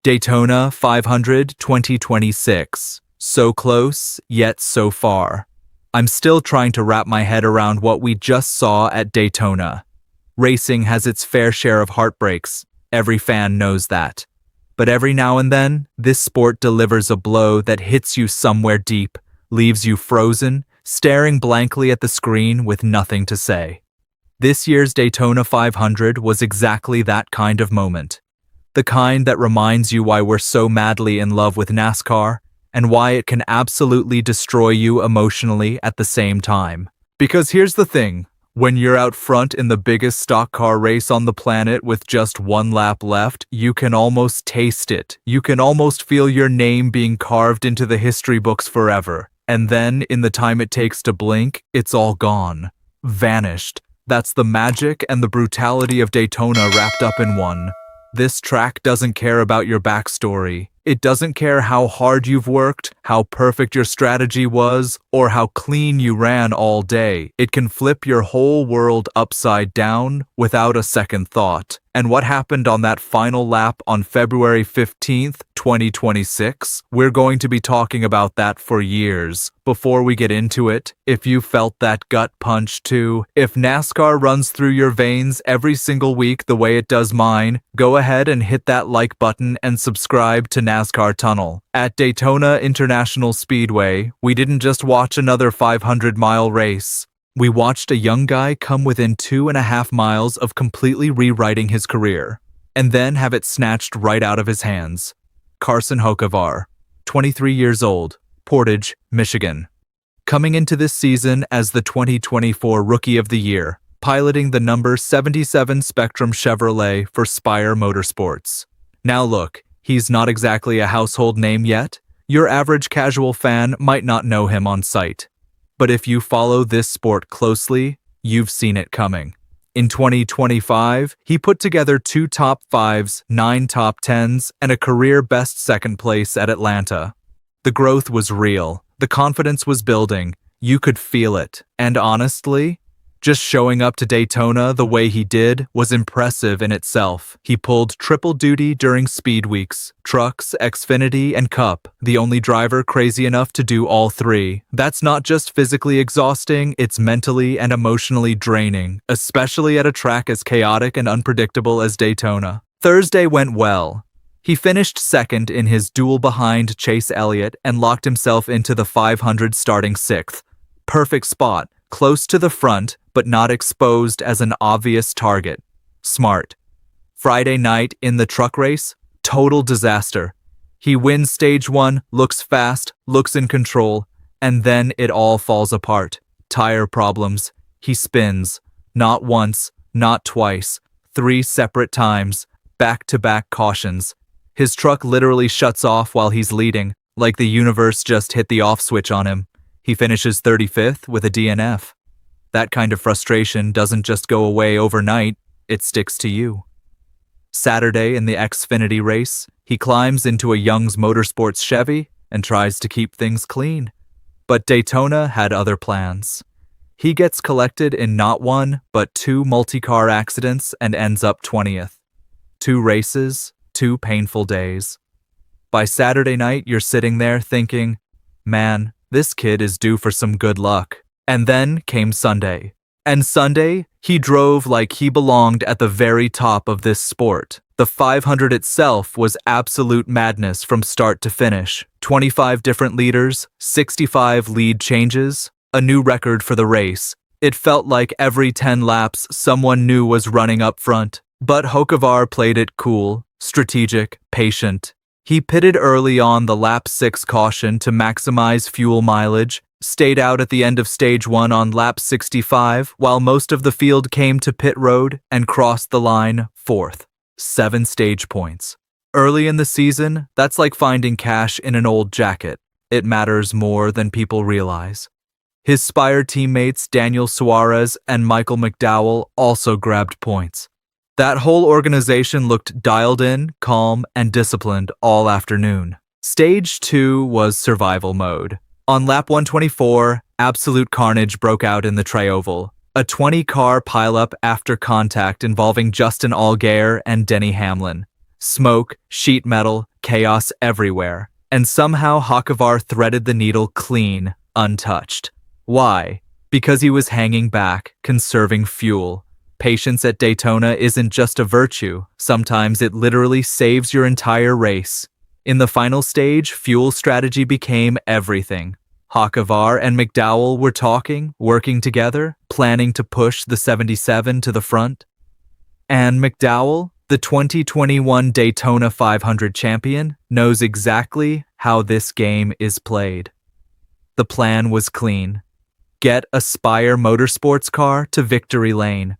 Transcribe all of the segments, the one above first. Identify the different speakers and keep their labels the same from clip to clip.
Speaker 1: Daytona 500 2026. So close, yet so far. I'm still trying to wrap my head around what we just saw at Daytona. Racing has its fair share of heartbreaks. Every fan knows that. But every now and then, this sport delivers a blow that hits you somewhere deep, leaves you frozen, staring blankly at the screen with nothing to say. This year's Daytona 500 was exactly that kind of moment. The kind that reminds you why we're so madly in love with NASCAR and why it can absolutely destroy you emotionally at the same time. Because here's the thing, when you're out front in the biggest stock car race on the planet with just one lap left, you can almost taste it. You can almost feel your name being carved into the history books forever. And then, in the time it takes to blink, it's all gone. Vanished. That's the magic and the brutality of Daytona wrapped up in one. This track doesn't care about your backstory. It doesn't care how hard you've worked, how perfect your strategy was, or how clean you ran all day. It can flip your whole world upside down without a second thought. And what happened on that final lap on February 15th, 2026? We're going to be talking about that for years. Before we get into it, if you felt that gut punch too, if NASCAR runs through your veins every single week the way it does mine, go ahead and hit that like button and subscribe to NASCAR Tunnel. At Daytona International Speedway, we didn't just watch another 500-mile race. We watched a young guy come within 2.5 miles of completely rewriting his career, and then have it snatched right out of his hands. Carson Hocevar, 23 years old, Portage, Michigan. Coming into this season as the 2024 Rookie of the Year, piloting the number 77 Spectrum Chevrolet for Spire Motorsports. Now look, he's not exactly a household name yet. Your average casual fan might not know him on sight. But if you follow this sport closely, you've seen it coming. In 2025, he put together 2 top 5s, 9 top 10s, and a career-best second place at Atlanta. The growth was real. The confidence was building. You could feel it. And honestly, just showing up to Daytona the way he did was impressive in itself. He pulled triple duty during speed weeks, trucks, Xfinity, and Cup, the only driver crazy enough to do all 3. That's not just physically exhausting, it's mentally and emotionally draining, especially at a track as chaotic and unpredictable as Daytona. Thursday went well. He finished second in his duel behind Chase Elliott and locked himself into the 500 starting 6th. Perfect spot, close to the front, but not exposed as an obvious target. Smart. Friday night in the truck race, total disaster. He wins stage 1, looks fast, looks in control, and then it all falls apart. Tire problems. He spins. Not once, not twice, 3 separate times, back-to-back cautions. His truck literally shuts off while he's leading, like the universe just hit the off switch on him. He finishes 35th with a DNF. That kind of frustration doesn't just go away overnight, it sticks to you. Saturday in the Xfinity race, he climbs into a Young's Motorsports Chevy and tries to keep things clean. But Daytona had other plans. He gets collected in not 1, but 2 multi-car accidents and ends up 20th. 2 races, 2 painful days. By Saturday night, you're sitting there thinking, man, this kid is due for some good luck. And then came Sunday. And Sunday, he drove like he belonged at the very top of this sport. The 500 itself was absolute madness from start to finish. 25 different leaders, 65 lead changes, a new record for the race. It felt like every 10 laps someone new was running up front. But Hocevar played it cool, strategic, patient. He pitted early on the lap 6 caution to maximize fuel mileage, stayed out at the end of stage 1 on lap 65 while most of the field came to pit road and crossed the line 4th. 7 stage points. Early in the season, that's like finding cash in an old jacket. It matters more than people realize. His Spire teammates Daniel Suarez and Michael McDowell also grabbed points. That whole organization looked dialed in, calm, and disciplined all afternoon. Stage 2 was survival mode. On lap 124, absolute carnage broke out in the Trioval. A 20-car pileup after contact involving Justin Allgaier and Denny Hamlin. Smoke, sheet metal, chaos everywhere. And somehow Hocevar threaded the needle clean, untouched. Why? Because he was hanging back, conserving fuel. Patience at Daytona isn't just a virtue. Sometimes it literally saves your entire race. In the final stage, fuel strategy became everything. Hocevar and McDowell were talking, working together, planning to push the 77 to the front. And McDowell, the 2021 Daytona 500 champion, knows exactly how this game is played. The plan was clean. Get a Spire Motorsports car to victory lane.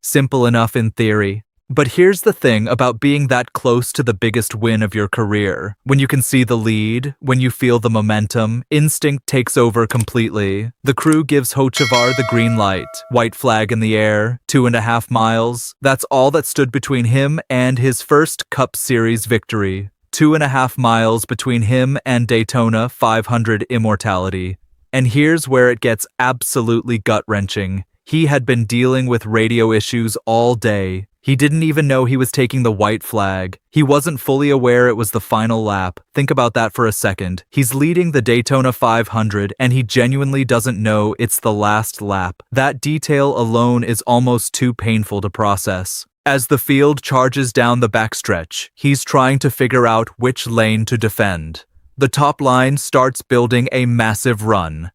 Speaker 1: Simple enough in theory. But here's the thing about being that close to the biggest win of your career. When you can see the lead, when you feel the momentum, instinct takes over completely. The crew gives Hocevar the green light. White flag in the air, 2.5 miles. That's all that stood between him and his first Cup Series victory. 2.5 miles between him and Daytona 500 immortality. And here's where it gets absolutely gut-wrenching. He had been dealing with radio issues all day. He didn't even know he was taking the white flag. He wasn't fully aware it was the final lap. Think about that for a second. He's leading the Daytona 500 and he genuinely doesn't know it's the last lap. That detail alone is almost too painful to process. As the field charges down the backstretch, he's trying to figure out which lane to defend. The top line starts building a massive run.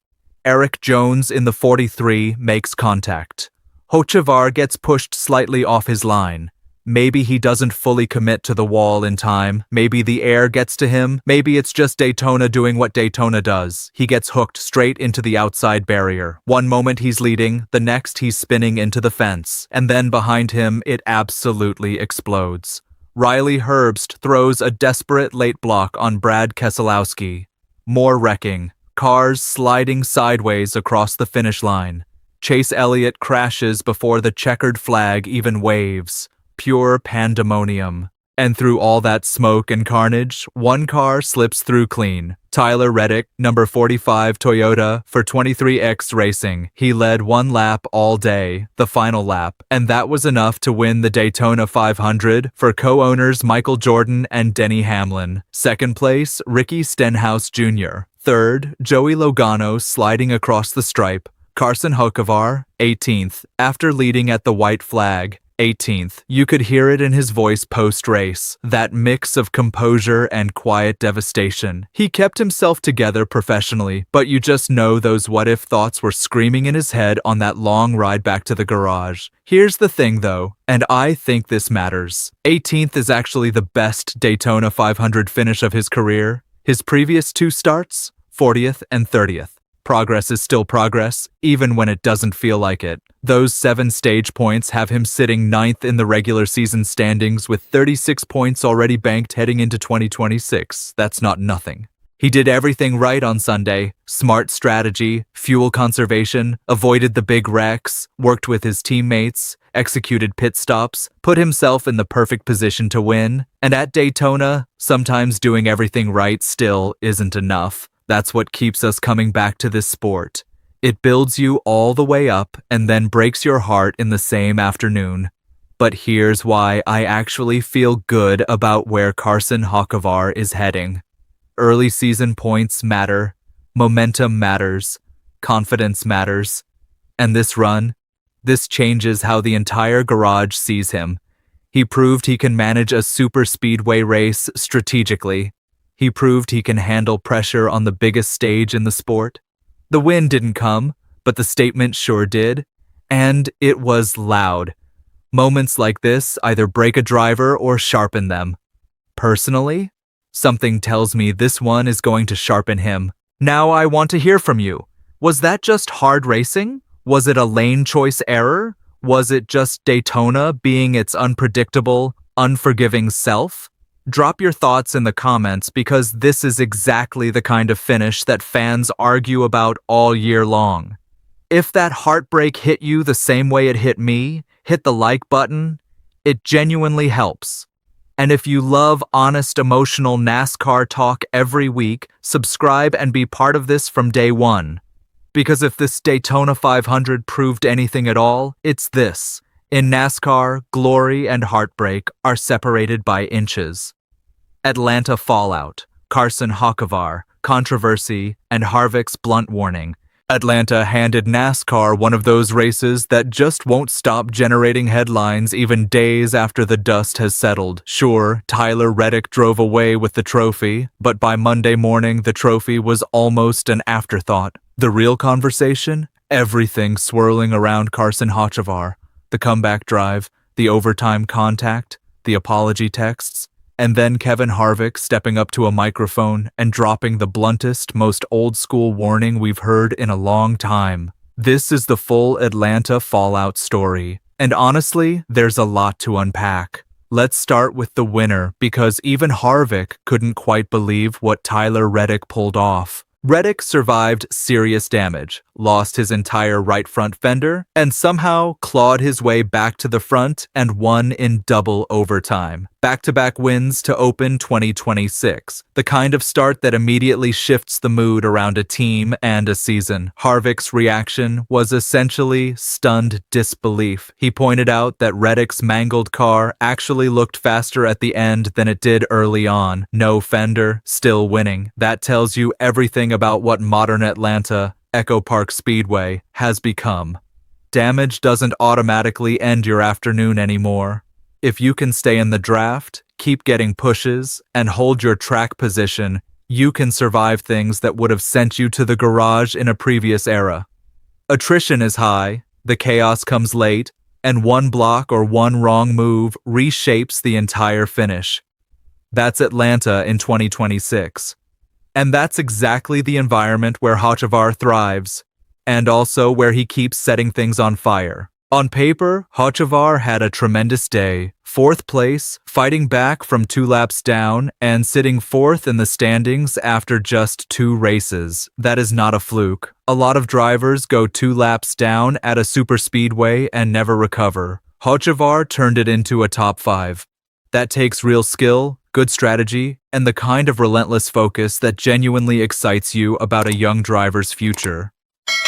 Speaker 1: Eric Jones in the 43 makes contact. Hocevar gets pushed slightly off his line. Maybe he doesn't fully commit to the wall in time. Maybe the air gets to him. Maybe it's just Daytona doing what Daytona does. He gets hooked straight into the outside barrier. One moment he's leading, the next he's spinning into the fence. And then behind him, it absolutely explodes. Riley Herbst throws a desperate late block on Brad Keselowski. More wrecking. Cars sliding sideways across the finish line. Chase Elliott crashes before the checkered flag even waves. Pure pandemonium. And through all that smoke and carnage, one car slips through clean. Tyler Reddick, number 45 Toyota for 23X Racing. He led one lap all day, the final lap, and that was enough to win the Daytona 500 for co-owners Michael Jordan and Denny Hamlin. Second place, Ricky Stenhouse Jr. Third, Joey Logano sliding across the stripe. Carson Hocevar, 18th, after leading at the white flag. 18th. You could hear it in his voice post-race, that mix of composure and quiet devastation. He kept himself together professionally, but you just know those what-if thoughts were screaming in his head on that long ride back to the garage. Here's the thing though, and I think this matters. 18th is actually the best Daytona 500 finish of his career. His previous two starts, 40th and 30th. Progress is still progress, even when it doesn't feel like it. Those 7 stage points have him sitting 9th in the regular season standings with 36 points already banked heading into 2026. That's not nothing. He did everything right on Sunday. Smart strategy, fuel conservation, avoided the big wrecks, worked with his teammates, executed pit stops, put himself in the perfect position to win. And at Daytona, sometimes doing everything right still isn't enough. That's what keeps us coming back to this sport. It builds you all the way up and then breaks your heart in the same afternoon. But here's why I actually feel good about where Carson Hocevar is heading. Early season points matter, momentum matters, confidence matters. And this run, this changes how the entire garage sees him. He proved he can manage a super speedway race strategically. He proved he can handle pressure on the biggest stage in the sport. The win didn't come, but the statement sure did. And it was loud. Moments like this either break a driver or sharpen them. Personally, something tells me this one is going to sharpen him. Now I want to hear from you. Was that just hard racing? Was it a lane choice error? Was it just Daytona being its unpredictable, unforgiving self? Drop your thoughts in the comments because this is exactly the kind of finish that fans argue about all year long. If that heartbreak hit you the same way it hit me, hit the like button. It genuinely helps. And if you love honest, emotional NASCAR talk every week, subscribe and be part of this from day one. Because if this Daytona 500 proved anything at all, it's this. In NASCAR, glory and heartbreak are separated by inches. Atlanta fallout, Carson Hocevar, controversy, and Harvick's blunt warning. Atlanta handed NASCAR one of those races that just won't stop generating headlines even days after the dust has settled. Sure, Tyler Reddick drove away with the trophy, but by Monday morning the trophy was almost an afterthought. The real conversation? Everything swirling around Carson Hocevar. The comeback drive, the overtime contact, the apology texts, and then Kevin Harvick stepping up to a microphone and dropping the bluntest, most old-school warning we've heard in a long time. This is the full Atlanta fallout story. And honestly, there's a lot to unpack. Let's start with the winner, because even Harvick couldn't quite believe what Tyler Reddick pulled off. Reddick survived serious damage, lost his entire right front fender, and somehow clawed his way back to the front and won in double overtime. Back-to-back wins to open 2026, the kind of start that immediately shifts the mood around a team and a season. Harvick's reaction was essentially stunned disbelief. He pointed out that Reddick's mangled car actually looked faster at the end than it did early on. No fender, still winning. That tells you everything about what modern Atlanta, Echo Park Speedway, has become. Damage doesn't automatically end your afternoon anymore. If you can stay in the draft, keep getting pushes, and hold your track position, you can survive things that would have sent you to the garage in a previous era. Attrition is high, the chaos comes late, and one block or one wrong move reshapes the entire finish. That's Atlanta in 2026. And that's exactly the environment where Hocevar thrives, and also where he keeps setting things on fire. On paper, Hocevar had a tremendous day. 4th place, fighting back from 2 laps down, and sitting 4th in the standings after just 2 races. That is not a fluke. A lot of drivers go 2 laps down at a superspeedway and never recover. Hocevar turned it into a top 5. That takes real skill, good strategy, and the kind of relentless focus that genuinely excites you about a young driver's future.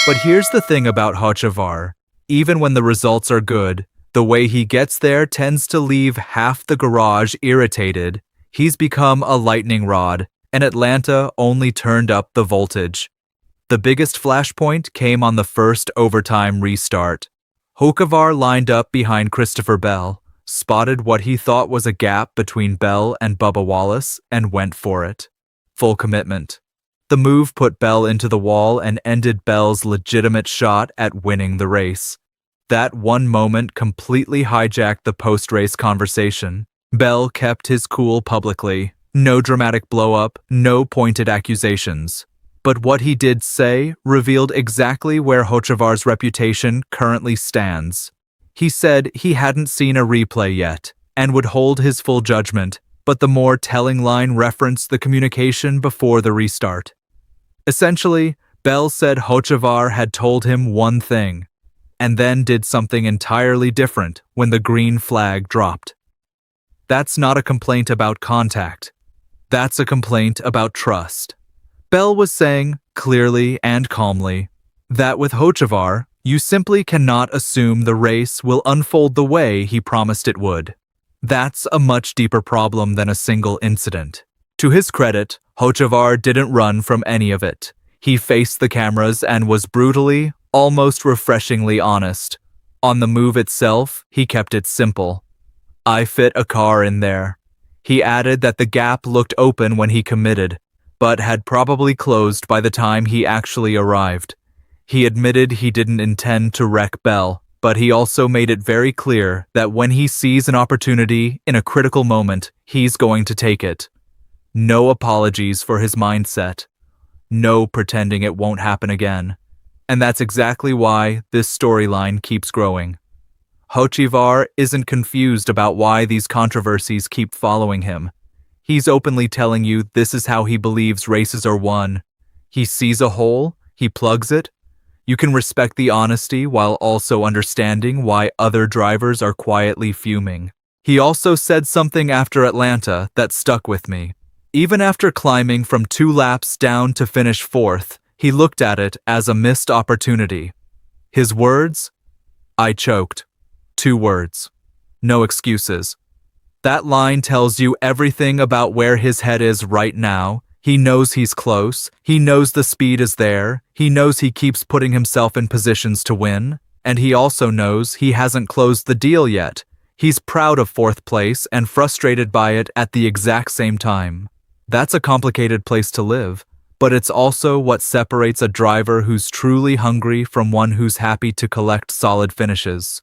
Speaker 1: But here's the thing about Hocevar. Even when the results are good, the way he gets there tends to leave half the garage irritated. He's become a lightning rod, and Atlanta only turned up the voltage. The biggest flashpoint came on the first overtime restart. Hocevar lined up behind Christopher Bell, spotted what he thought was a gap between Bell and Bubba Wallace, and went for it. Full commitment. The move put Bell into the wall and ended Bell's legitimate shot at winning the race. That one moment completely hijacked the post-race conversation. Bell kept his cool publicly. No dramatic blow-up, no pointed accusations. But what he did say revealed exactly where Hocevar's reputation currently stands. He said he hadn't seen a replay yet, and would hold his full judgment, but the more telling line referenced the communication before the restart. Essentially, Bell said Hocevar had told him one thing, and then did something entirely different when the green flag dropped. That's not a complaint about contact. That's a complaint about trust. Bell was saying, clearly and calmly, that with Hocevar, you simply cannot assume the race will unfold the way he promised it would. That's a much deeper problem than a single incident. To his credit, Hocevar didn't run from any of it. He faced the cameras and was brutally, almost refreshingly honest. On the move itself, he kept it simple. I fit a car in there. He added that the gap looked open when he committed, but had probably closed by the time he actually arrived. He admitted he didn't intend to wreck Bell, but he also made it very clear that when he sees an opportunity in a critical moment, he's going to take it. No apologies for his mindset. No pretending it won't happen again. And that's exactly why this storyline keeps growing. Hocevar isn't confused about why these controversies keep following him. He's openly telling you this is how he believes races are won. He sees a hole, he plugs it. You can respect the honesty while also understanding why other drivers are quietly fuming. He also said something after Atlanta that stuck with me. Even after climbing from 2 laps down to finish 4th, he looked at it as a missed opportunity. His words? I choked. 2 words. No excuses. That line tells you everything about where his head is right now. He knows he's close, he knows the speed is there, he knows he keeps putting himself in positions to win, and he also knows he hasn't closed the deal yet. He's proud of fourth place and frustrated by it at the exact same time. That's a complicated place to live, but it's also what separates a driver who's truly hungry from one who's happy to collect solid finishes.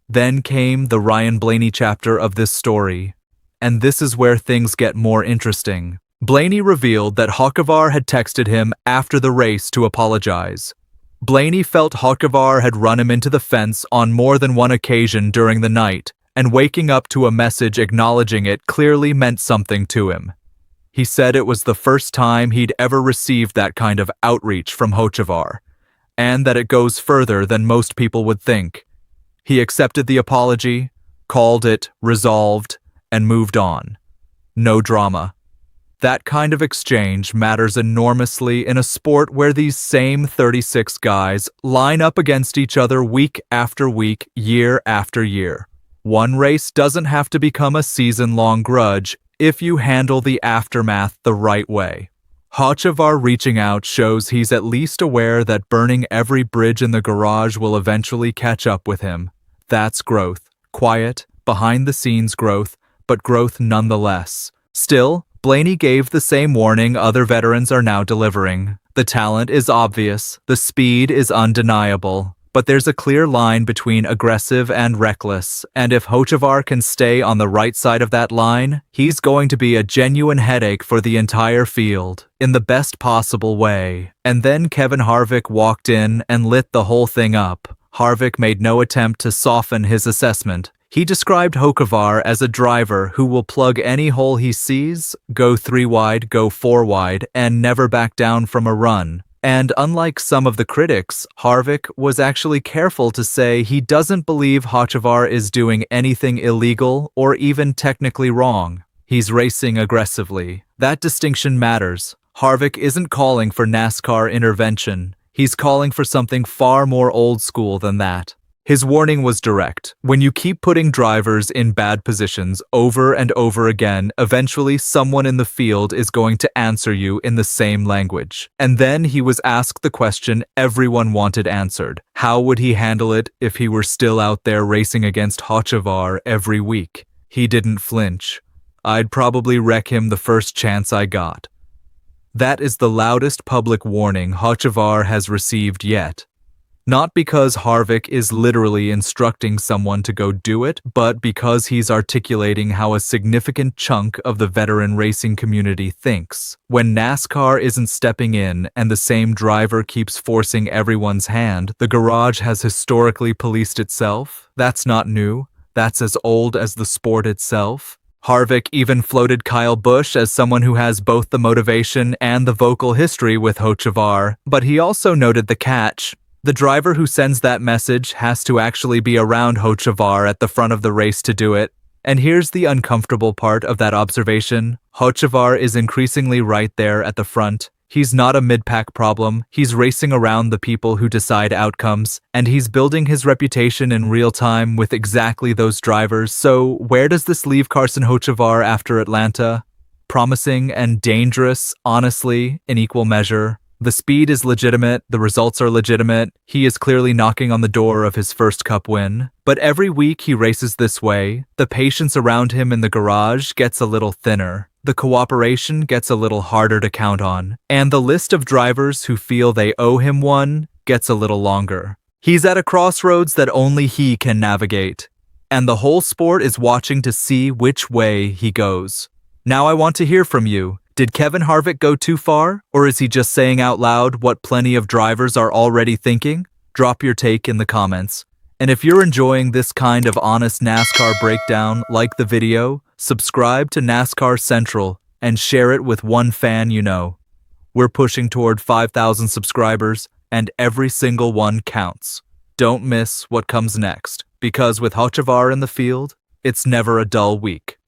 Speaker 1: Then came the Ryan Blaney chapter of this story, and this is where things get more interesting. Blaney revealed that Hocevar had texted him after the race to apologize. Blaney felt Hocevar had run him into the fence on more than one occasion during the night, and waking up to a message acknowledging it clearly meant something to him. He said it was the first time he'd ever received that kind of outreach from Hocevar, and that it goes further than most people would think. He accepted the apology, called it resolved, and moved on. No drama. That kind of exchange matters enormously in a sport where these same 36 guys line up against each other week after week, year after year. One race doesn't have to become a season-long grudge if you handle the aftermath the right way. Hocevar reaching out shows he's at least aware that burning every bridge in the garage will eventually catch up with him. That's growth. Quiet, behind-the-scenes growth, but growth nonetheless. Still, Blaney gave the same warning other veterans are now delivering. The talent is obvious, the speed is undeniable, but there's a clear line between aggressive and reckless, and if Hocevar can stay on the right side of that line, he's going to be a genuine headache for the entire field, in the best possible way. And then Kevin Harvick walked in and lit the whole thing up. Harvick made no attempt to soften his assessment. He described Hocevar as a driver who will plug any hole he sees, go 3 wide, go 4 wide, and never back down from a run. And unlike some of the critics, Harvick was actually careful to say he doesn't believe Hocevar is doing anything illegal or even technically wrong. He's racing aggressively. That distinction matters. Harvick isn't calling for NASCAR intervention. He's calling for something far more old school than that. His warning was direct. When you keep putting drivers in bad positions over and over again, eventually someone in the field is going to answer you in the same language. And then he was asked the question everyone wanted answered. How would he handle it if he were still out there racing against Hocevar every week? He didn't flinch. I'd probably wreck him the first chance I got. That is the loudest public warning Hocevar has received yet. Not because Harvick is literally instructing someone to go do it, but because he's articulating how a significant chunk of the veteran racing community thinks. When NASCAR isn't stepping in and the same driver keeps forcing everyone's hand, the garage has historically policed itself. That's not new. That's as old as the sport itself. Harvick even floated Kyle Busch as someone who has both the motivation and the vocal history with Hocevar, but he also noted the catch. The driver who sends that message has to actually be around Hocevar at the front of the race to do it. And here's the uncomfortable part of that observation. Hocevar is increasingly right there at the front. He's not a mid-pack problem. He's racing around the people who decide outcomes, and he's building his reputation in real time with exactly those drivers. So where does this leave Carson Hocevar after Atlanta? Promising and dangerous, honestly, in equal measure. The speed is legitimate, the results are legitimate, he is clearly knocking on the door of his first Cup win. But every week he races this way, the patience around him in the garage gets a little thinner, the cooperation gets a little harder to count on, and the list of drivers who feel they owe him one gets a little longer. He's at a crossroads that only he can navigate, and the whole sport is watching to see which way he goes. Now I want to hear from you. Did Kevin Harvick go too far, or is he just saying out loud what plenty of drivers are already thinking? Drop your take in the comments. And if you're enjoying this kind of honest NASCAR breakdown, like the video, subscribe to NASCAR Central, and share it with one fan you know. We're pushing toward 5,000 subscribers, and every single one counts. Don't miss what comes next, because with Hocevar in the field, it's never a dull week.